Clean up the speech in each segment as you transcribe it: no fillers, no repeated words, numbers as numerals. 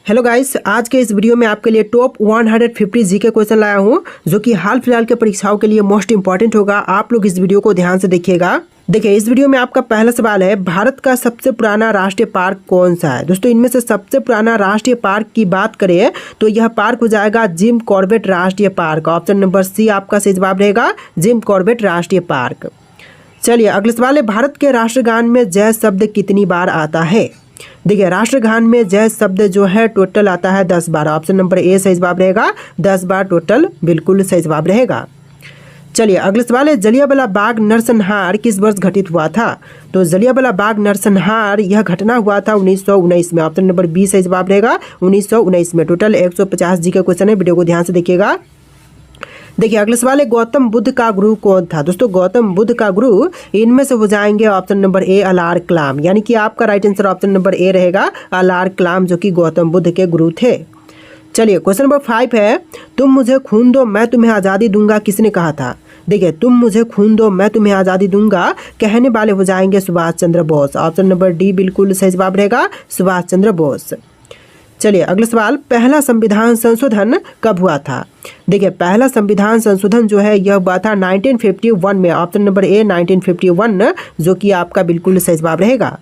Hello guys, आज के इस वीडियो में आपके लिए टॉप 150 जीके क्वेश्चन लाया हूं जो कि हाल फिलहाल के परीक्षाओं के लिए मोस्ट इंपॉर्टेंट होगा। आप लोग इस वीडियो को ध्यान से देखिएगा। देखिए, इस वीडियो में आपका पहला सवाल है, भारत का सबसे पुराना राष्ट्रीय पार्क कौन सा है। दोस्तों, इनमें से सबसे पुराना राष्ट्रीय पार्क की बात करें तो यह पार्क हो जाएगा जिम कॉर्बेट राष्ट्रीय पार्क। ऑप्शन नंबर सी आपका सही जवाब रहेगा, जिम कॉर्बेट राष्ट्रीय पार्क। चलिए, अगला सवाल है, भारत के राष्ट्रगान में जय शब्द कितनी बार आता है। देखिए, राष्ट्रगान में जय शब्द जो है टोटल आता है 10 बार। ऑप्शन नंबर ए सही जवाब रहेगा, 10 बार टोटल बिल्कुल सही जवाब रहेगा। चलिए, अगला सवाल है, जलियांवाला बाग नरसंहार किस वर्ष घटित हुआ था। तो जलियांवाला बाग नरसंहार यह घटना हुआ था 1919 में। ऑप्शन नंबर बी सही जवाब रहेगा, 1919 में। टोटल 150 जी का क्वेश्चन है, वीडियो को ध्यान से देखिएगा। देखिए, अगले सवाल है, गौतम बुद्ध का गुरु कौन था। दोस्तों, गौतम बुद्ध का गुरु इनमें से हो जाएंगे ऑप्शन नंबर ए अलार कलाम, यानी कि आपका right answer option number A रहेगा, अलार कलाम, जो कि गौतम बुद्ध के गुरु थे। चलिए, क्वेश्चन नंबर 5 है, तुम मुझे खून दो मैं तुम्हें आज़ादी दूंगा किसने कहा था। देखिए, तुम मुझे खून दो मैं तुम्हें आज़ादी दूंगा कहने वाले हो जाएंगे Subhash Chandra Bose. Option number D बिल्कुल सही जवाब रहेगा, सुभाष चंद्र बोस। चलिए, अगला सवाल, पहला संविधान संशोधन कब हुआ था। देखिए, पहला संविधान संशोधन जो है यह हुआ था 1951 में। ऑप्शन नंबर ए 1951, जो कि आपका बिल्कुल सही जवाब रहेगा।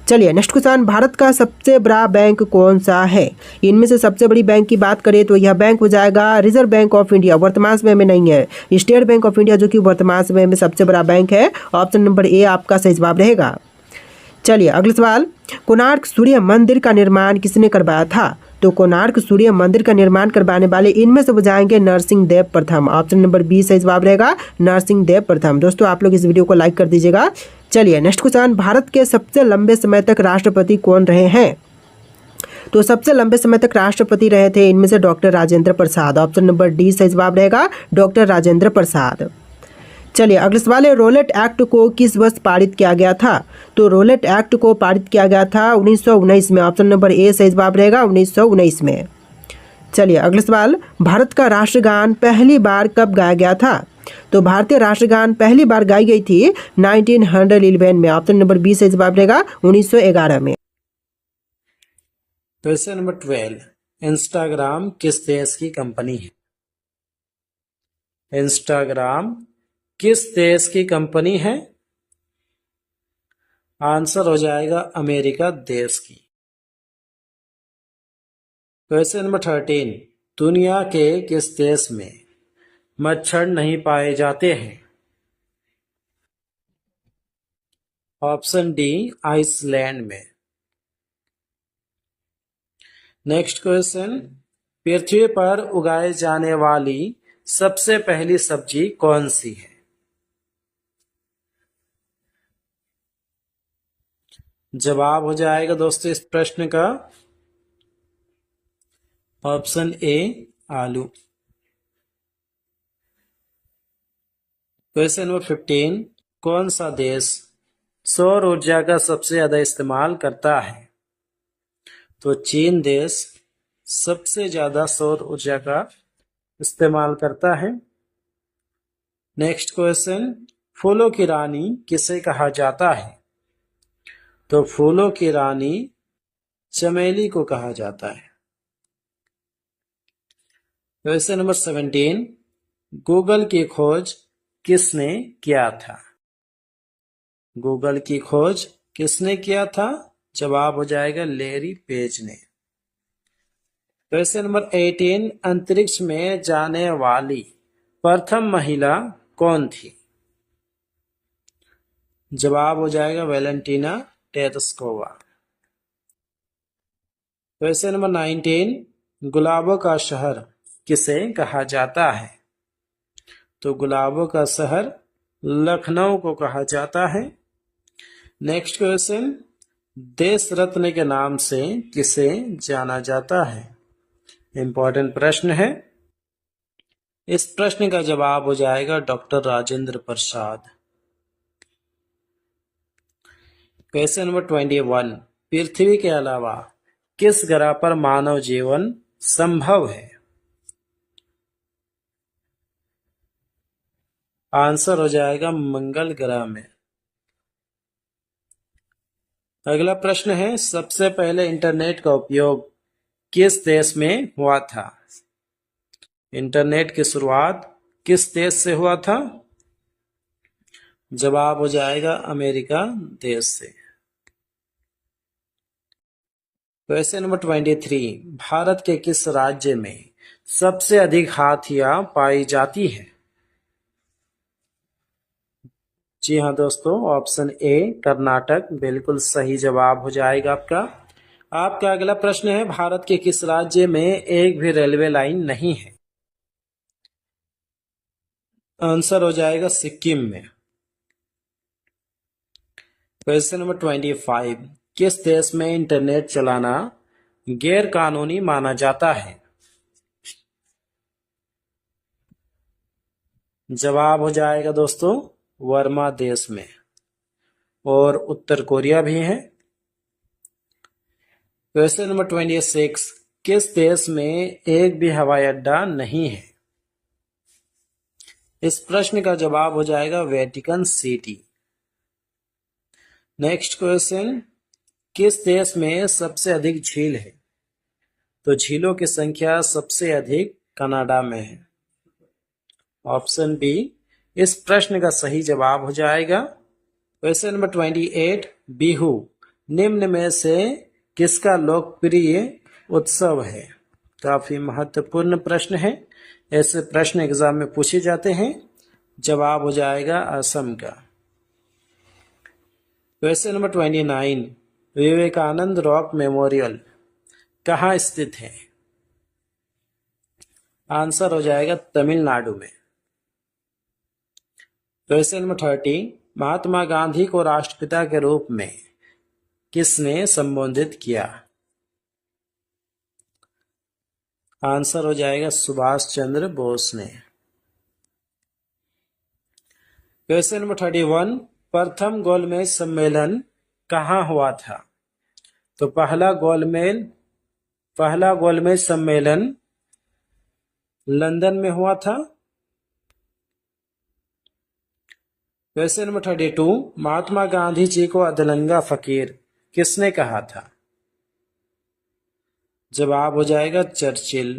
चलिए, नेक्स्ट क्वेश्चन, भारत का सबसे बड़ा बैंक कौन सा है। इनमें से सबसे बड़ी बैंक की बात करें तो यह बैंक हो जाएगा रिजर्व बैंक ऑफ इंडिया, वर्तमान समय में नहीं है, स्टेट बैंक ऑफ इंडिया, जो कि वर्तमान समय में सबसे बड़ा बैंक है। ऑप्शन नंबर ए आपका सही जवाब रहेगा। चलिए, अगला सवाल, कोणार्क सूर्य मंदिर का निर्माण किसने करवाया था। तो कोणार्क सूर्य मंदिर का निर्माण करवाने वाले इनमें से हो जाएंगे नरसिंह देव प्रथम। ऑप्शन नंबर बी सही जवाब रहेगा, नरसिंह देव प्रथम। दोस्तों, आप लोग इस वीडियो को लाइक कर दीजिएगा। चलिए, नेक्स्ट क्वेश्चन, भारत के सबसे लंबे समय तक राष्ट्रपति कौन रहे हैं। तो सबसे लंबे समय तक राष्ट्रपति रहे थे इनमें से doctor Rajendra Prasad. Option number D सही जवाब रहेगा, डॉक्टर राजेंद्र प्रसाद। चलिए, अगला सवाल है, रोलेट एक्ट को किस वर्ष पारित किया गया था। तो रोलेट एक्ट को पारित किया गया था 1919 में। ऑप्शन नंबर ए सही जवाब रहेगा, 1919 में। चलिए, अगला सवाल, भारत का राष्ट्रगान पहली बार कब गाया गया था। तो भारतीय राष्ट्रगान पहली बार गाई गई थी 1911 में। ऑप्शन नंबर बी सही जवाब रहेगा, 1911 में। क्वेश्चन नंबर 12, इंस्टाग्राम किस देश की कंपनी है। इंस्टाग्राम किस देश की कंपनी है। आंसर हो जाएगा अमेरिका देश की। क्वेश्चन नंबर 13, दुनिया के किस देश में मच्छर नहीं पाए जाते हैं। ऑप्शन डी आइसलैंड में। नेक्स्ट क्वेश्चन, पृथ्वी पर उगाई जाने वाली सबसे पहली सब्जी कौन सी है। जवाब हो जाएगा दोस्तों इस प्रश्न का ऑप्शन ए आलू। क्वेश्चन नंबर 15, कौन सा देश सौर ऊर्जा का सबसे ज्यादा इस्तेमाल करता है। तो चीन देश सबसे ज्यादा सौर ऊर्जा का इस्तेमाल करता है। नेक्स्ट क्वेश्चन, फूलों की रानी किसे कहा जाता है। तो फूलों की रानी चमेली को कहा जाता है। क्वेश्चन नंबर 17, गूगल की खोज किसने किया था। गूगल की खोज किसने किया था। जवाब हो जाएगा लेरी पेज ने। क्वेश्चन नंबर 18, अंतरिक्ष में जाने वाली प्रथम महिला कौन थी। जवाब हो जाएगा वेलेंटीना टेरेस्कोवा। क्वेश्चन नंबर 19, गुलाबों का शहर किसे कहा जाता है। तो गुलाबों का शहर लखनऊ को कहा जाता है। नेक्स्ट क्वेश्चन, देश रत्न के नाम से किसे जाना जाता है। इंपॉर्टेंट प्रश्न है। इस प्रश्न का जवाब हो जाएगा doctor Rajendra Prasad. Question number 21, पृथ्वी के अलावा किस ग्रह पर मानव जीवन संभव है। आंसर हो जाएगा मंगल ग्रह में। अगला प्रश्न है, सबसे पहले इंटरनेट का उपयोग किस देश में हुआ था? इंटरनेट की शुरुआत किस देश से हुआ था? जवाब हो जाएगा अमेरिका देश से। क्वेश्चन नंबर 23, भारत के किस राज्य में सबसे अधिक हाथियां पाई जाती है? जी हाँ दोस्तों, ऑप्शन ए कर्नाटक बिल्कुल सही जवाब हो जाएगा आपका। आपका अगला प्रश्न है, भारत के किस राज्य में एक भी रेलवे लाइन नहीं है? आंसर हो जाएगा सिक्किम में। क्वेश्चन नंबर 25, किस देश में इंटरनेट चलाना गैर कानूनी माना जाता है? जवाब हो जाएगा दोस्तों वर्मा देश में, और उत्तर कोरिया भी है। क्वेश्चन नंबर 26, किस देश में एक भी हवाई अड्डा नहीं है? इस प्रश्न का जवाब हो जाएगा वेटिकन सिटी। नेक्स्ट क्वेश्चन, किस देश में सबसे अधिक झील है? तो झीलों की संख्या सबसे अधिक कनाडा में है। ऑप्शन बी इस प्रश्न का सही जवाब हो जाएगा। क्वेश्चन नंबर 28, बिहू निम्न में से किसका लोकप्रिय उत्सव है? काफी महत्वपूर्ण प्रश्न है, ऐसे प्रश्न एग्जाम में पूछे जाते हैं। जवाब हो जाएगा असम का। Question number 29, Vivekananda rock memorial कहाँ स्थित है? आंसर हो जाएगा तमिलनाडु में। क्वेश्चन नंबर 30, महात्मा गांधी को राष्ट्रपिता के रूप में किसने संबोधित किया? आंसर हो जाएगा सुभाष चंद्र बोस ने। क्वेश्चन नंबर 31, प्रथम गोलमेज सम्मेलन कहाँ हुआ था? तो पहला गोलमेज सम्मेलन लंदन में हुआ था। क्वेश्चन नंबर 32, महात्मा गांधी जी को अधलंगा फकीर किसने कहा था? जवाब हो जाएगा चर्चिल।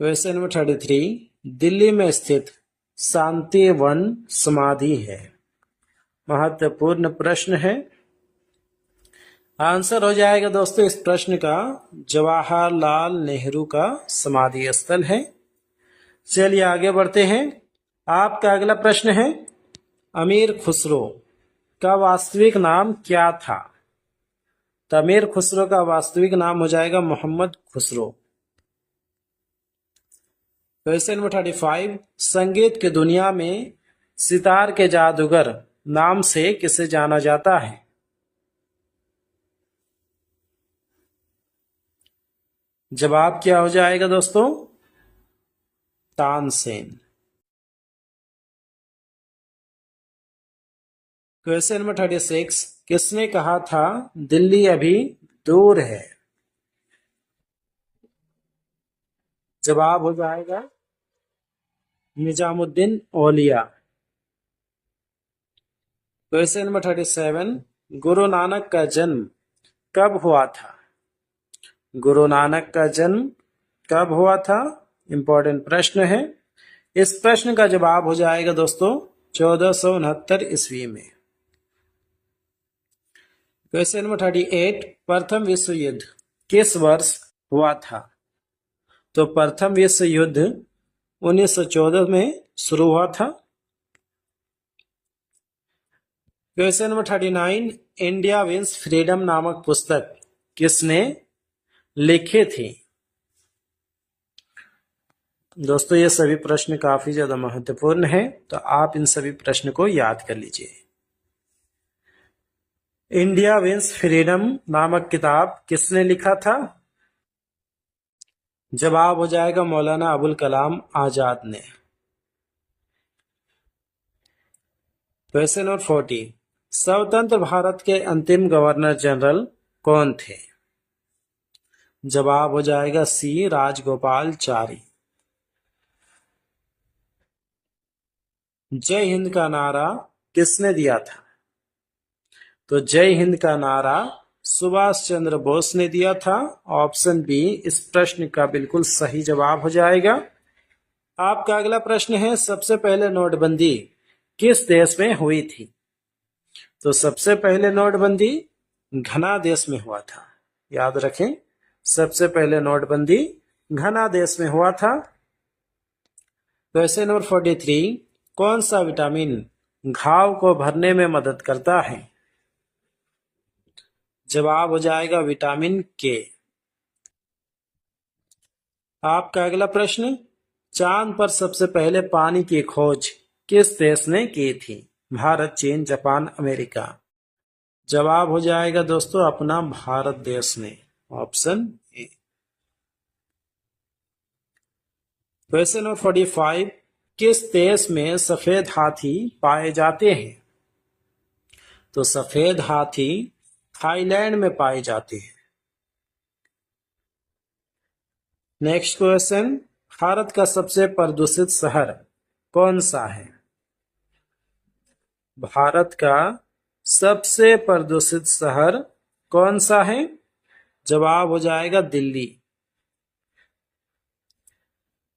क्वेश्चन नंबर 33, दिल्ली में स्थित शांति वन समाधि है। महत्वपूर्ण प्रश्न है। आंसर हो जाएगा दोस्तों इस प्रश्न का जवाहरलाल नेहरू का समाधि स्थल है। चलिए आगे बढ़ते हैं। आपका अगला प्रश्न है, अमीर खुसरो का वास्तविक नाम क्या था? तो अमीर खुसरो का वास्तविक नाम हो जाएगा मोहम्मद खुसरो। क्वेश्चन नंबर 35, संगीत की दुनिया में सितार के जादूगर नाम से किसे जाना जाता है? जवाब क्या हो जाएगा दोस्तों? तानसेन। क्वेश्चन नंबर 36, किसने कहा था दिल्ली अभी दूर है? जवाब हो जाएगा निजामुद्दीन औलिया। क्वेश्चन नंबर 37, गुरु नानक का जन्म कब हुआ था? गुरु नानक का जन्म कब हुआ था? इंपॉर्टेंट प्रश्न है। इस प्रश्न का जवाब हो जाएगा दोस्तों 1469 ईस्वी में। क्वेश्चन नंबर 38, प्रथम विश्व युद्ध किस वर्ष हुआ था? तो प्रथम विश्व युद्ध 1914 में शुरू हुआ था। Question number 39, India wins freedom नामक पुस्तक किसने लिखी थी? दोस्तों ये सभी प्रश्न काफी ज्यादा महत्वपूर्ण है, तो आप इन सभी प्रश्न को याद कर लीजिए। इंडिया विंस फ्रीडम नामक किताब किसने लिखा था? जवाब हो जाएगा मौलाना अबुल कलाम आजाद ने। क्वेश्चन नंबर 40, स्वतंत्र भारत के अंतिम गवर्नर जनरल कौन थे? जवाब हो जाएगा सी राजगोपालचारी। जय हिंद का नारा किसने दिया था? तो जय हिंद का नारा सुभाष चंद्र बोस ने दिया था। ऑप्शन बी इस प्रश्न का बिल्कुल सही जवाब हो जाएगा। आपका अगला प्रश्न है, सबसे पहले नोटबंदी किस देश में हुई थी? तो सबसे पहले नोटबंदी घना देश में हुआ था। याद रखें, सबसे पहले नोटबंदी घना देश में हुआ था। क्वेश्चन नंबर 43, कौन सा विटामिन घाव को भरने में मदद करता है? जवाब हो जाएगा विटामिन के। आपका अगला प्रश्न, चांद पर सबसे पहले पानी की खोज किस देश ने की थी? भारत, चीन, जापान, अमेरिका। जवाब हो जाएगा दोस्तों अपना भारत देश ने। Option A. क्वेश्चन नंबर 45, किस देश में सफेद हाथी पाए जाते हैं? तो सफेद हाथी थाईलैंड में पाए जाते हैं। नेक्स्ट क्वेश्चन, भारत का सबसे प्रदूषित शहर कौन सा है? भारत का सबसे प्रदूषित शहर कौन सा है? जवाब हो जाएगा दिल्ली।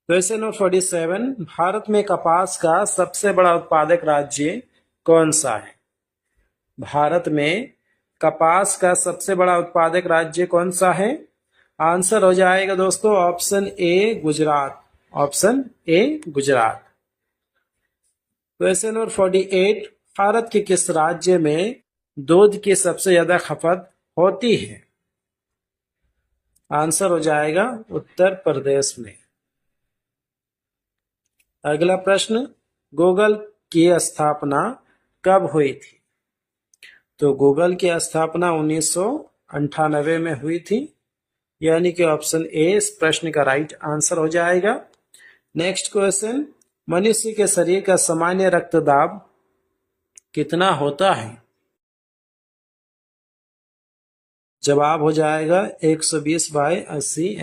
क्वेश्चन नंबर 47, भारत में कपास का सबसे बड़ा उत्पादक राज्य कौन सा है? भारत में कपास का सबसे बड़ा उत्पादक राज्य कौन सा है? आंसर हो जाएगा दोस्तों option A Gujarat. Option A Gujarat. Question number 48, Bharat के किस राज्य में दूध की सबसे ज्यादा खपत होती है? आंसर हो जाएगा उत्तर प्रदेश में। अगला प्रश्न, गूगल की स्थापना कब हुई थी? तो गूगल की स्थापना 1998 में हुई थी, यानी कि ऑप्शन ए इस प्रश्न का राइट आंसर हो जाएगा। नेक्स्ट क्वेश्चन, मनुष्य के शरीर का सामान्य रक्तदाब कितना होता है? जवाब हो जाएगा 120/80